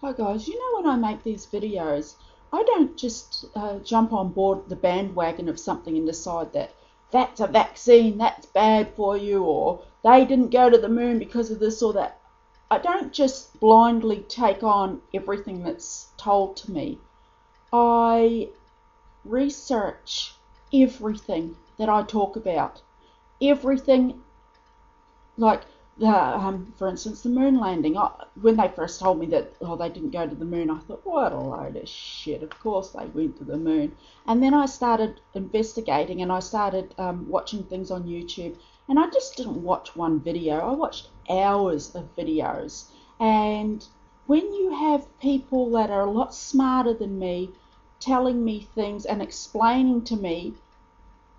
Hi guys, when I make these videos, I don't just jump on board the bandwagon of something and decide that that's a vaccine, that's bad for you, or they didn't go to the moon because of this or that. I don't just blindly take on everything that's told to me. I research everything that I talk about. Everything, like for instance, the moon landing. When they first told me that they didn't go to the moon, I thought, what a load of shit. Of course they went to the moon. And then I started investigating, and I started watching things on YouTube. And I just didn't watch one video. I watched hours of videos. And when you have people that are a lot smarter than me telling me things and explaining to me,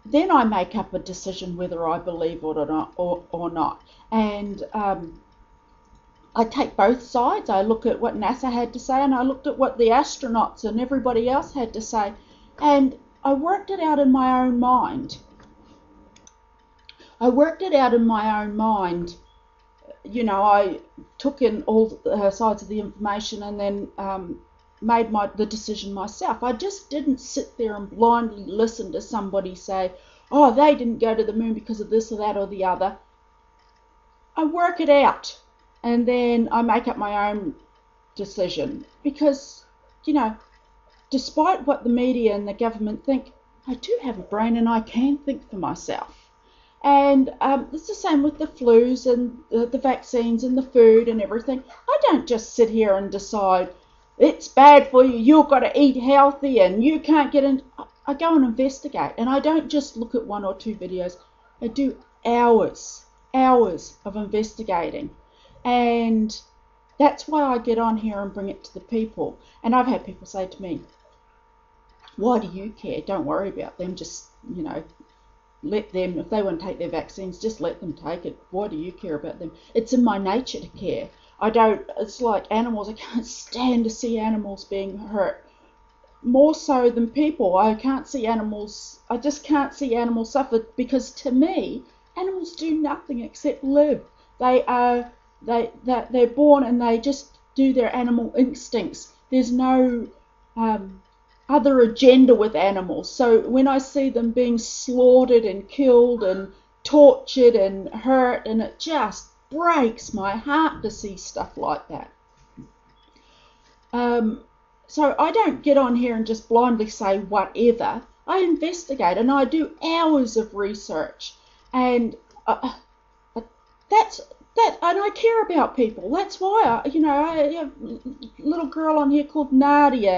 then I make up a decision whether I believe it or not. And I take both sides. I look at what NASA had to say, and I looked at what the astronauts and everybody else had to say, and I worked it out in my own mind. I took in all sides of the information, and then made the decision myself. I just didn't sit there and blindly listen to somebody say, oh, they didn't go to the moon because of this or that or the other. I work it out, and then I make up my own decision, because, despite what the media and the government think, I do have a brain and I can think for myself. And it's the same with the flus and the vaccines and the food and everything. I don't just sit here and decide it's bad for you, you've got to eat healthy and you can't get in. I go and investigate, and I don't just look at one or two videos. I do hours of investigating, and that's why I get on here and bring it to the people. And I've had people say to me, why do you care? Don't worry about them, just let them, if they want to take their vaccines, just let them take it. Why do you care about them? It's in my nature to care. It's like animals. I can't stand to see animals being hurt. More so than people. I just can't see animals suffer, because to me, animals do nothing except live. They're born and they just do their animal instincts. There's no other agenda with animals. So when I see them being slaughtered and killed and tortured and hurt, and it just breaks my heart to see stuff like that. So I don't get on here and just blindly say whatever. I investigate, and I do hours of research, and that's that. And I care about people. That's why I have a little girl on here called Nadia,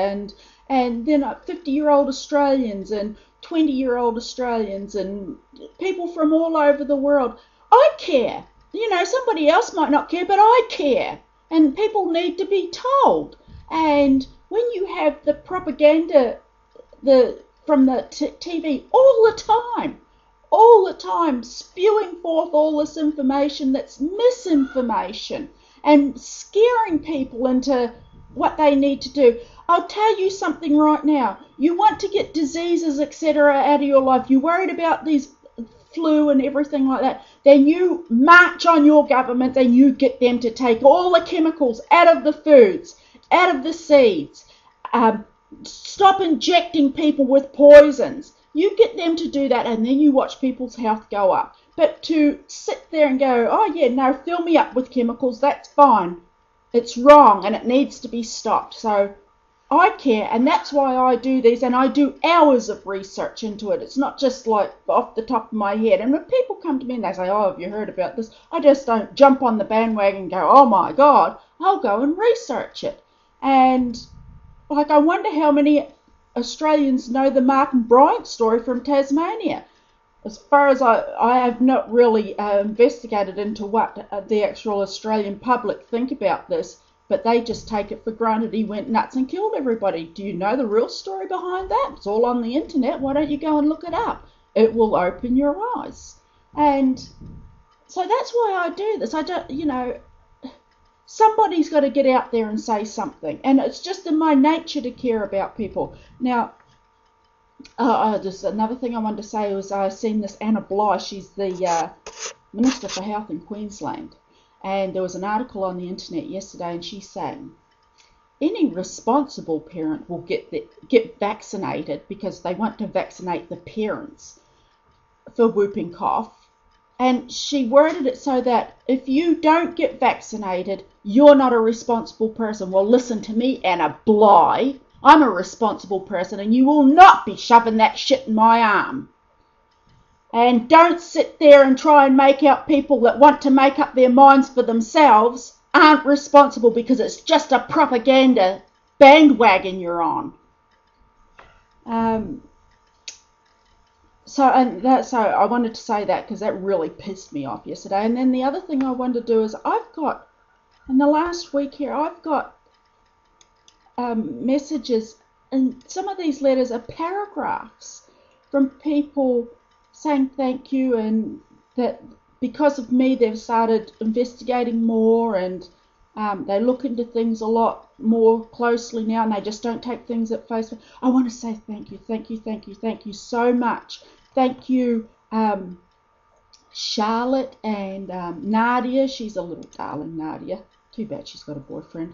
and then 50-year-old Australians and 20-year-old Australians and people from all over the world. I care. Somebody else might not care, but I care. And people need to be told. And when you have the propaganda from the TV all the time, spewing forth all this information that's misinformation and scaring people into what they need to do. I'll tell you something right now. You want to get diseases, etc., out of your life. You're worried about these flu and everything like that. Then you march on your government and you get them to take all the chemicals out of the foods, out of the seeds. Stop injecting people with poisons. You get them to do that, and then you watch people's health go up. But to sit there and go, oh yeah, no, fill me up with chemicals, that's fine. It's wrong and it needs to be stopped. So I care, and that's why I do these, and I do hours of research into it. It's not just like off the top of my head. And when people come to me and they say, oh, have you heard about this? I just don't jump on the bandwagon and go, oh my God. I'll go and research it. And I wonder how many Australians know the Martin Bryant story from Tasmania. As far as I have not really investigated into what the actual Australian public think about this, but they just take it for granted. He went nuts and killed everybody. Do you know the real story behind that? It's all on the internet. Why don't you go and look it up? It will open your eyes. And so that's why I do this. I don't, somebody's got to get out there and say something. And it's just in my nature to care about people. Now, just another thing I wanted to say was I've seen this Anna Bligh. She's the Minister for Health in Queensland. And there was an article on the internet yesterday, and she's saying, any responsible parent will get vaccinated because they want to vaccinate the parents for whooping cough. And she worded it so that if you don't get vaccinated, you're not a responsible person. Well, listen to me, Anna Bligh. I'm a responsible person, and you will not be shoving that shit in my arm. And don't sit there and try and make out people that want to make up their minds for themselves aren't responsible, because it's just a propaganda bandwagon you're on. So I wanted to say that because that really pissed me off yesterday. And then the other thing I wanted to do is in the last week here, I've got messages, and some of these letters are paragraphs from people saying thank you, and that because of me they've started investigating more, and they look into things a lot more closely now, and they just don't take things at face value. I want to say thank you so much. Thank you, Charlotte and Nadia. She's a little darling, Nadia. Too bad she's got a boyfriend.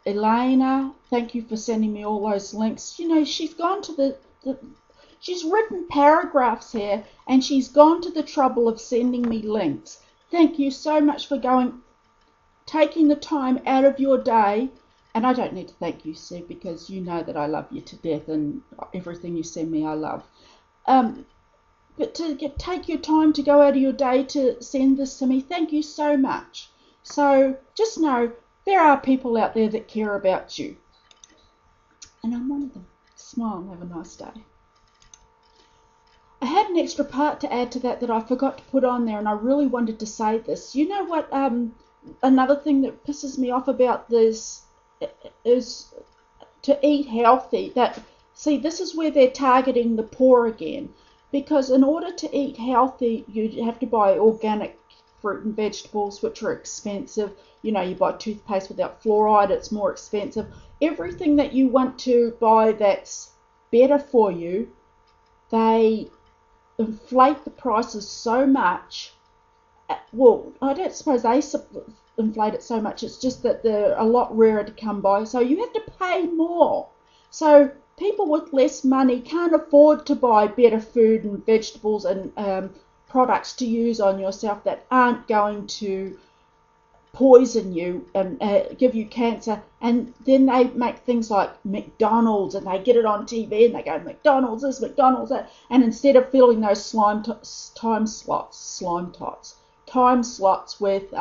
Elena, thank you for sending me all those links. You know, she's gone to she's written paragraphs here, and she's gone to the trouble of sending me links. Thank you so much for taking the time out of your day. And I don't need to thank you, Sue, because you know that I love you to death, and everything you send me I love. But to take your time to go out of your day to send this to me, thank you so much. So just know there are people out there that care about you. And I'm one of them. Smile and have a nice day. I had an extra part to add to that I forgot to put on there, and I really wanted to say this. You know what, another thing that pisses me off about this is to eat healthy. This is where they're targeting the poor again, because in order to eat healthy, you have to buy organic fruit and vegetables, which are expensive. You know, you buy toothpaste without fluoride, it's more expensive. Everything that you want to buy that's better for you, they inflate the prices so much. Well, I don't suppose they inflate it so much, it's just that they're a lot rarer to come by, so you have to pay more. So people with less money can't afford to buy better food and vegetables and products to use on yourself that aren't going to poison you and give you cancer. And then they make things like McDonald's, and they get it on TV, and they go, McDonald's this, McDonald's that, and instead of filling those time slots with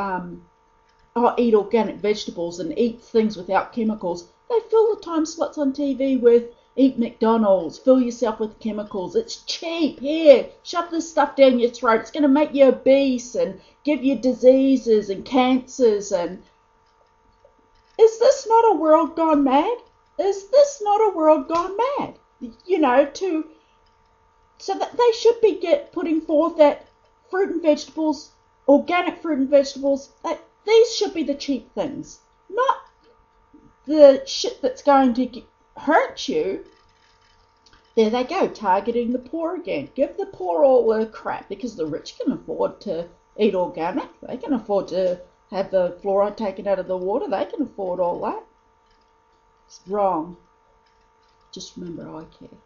eat organic vegetables and eat things without chemicals, they fill the time slots on TV with eat McDonald's, fill yourself with chemicals, it's cheap, here, shove this stuff down your throat, it's going to make you obese and give you diseases and cancers. And is this not a world gone mad? Is this not a world gone mad? You know, so that they should be putting forth that fruit and vegetables, organic fruit and vegetables, these should be the cheap things, not the shit that's going to hurt you. There they go, targeting the poor again. Give the poor all the crap, because the rich can afford to eat organic. They can afford to have the fluoride taken out of the water. They can afford all that. It's wrong. Just remember, I care.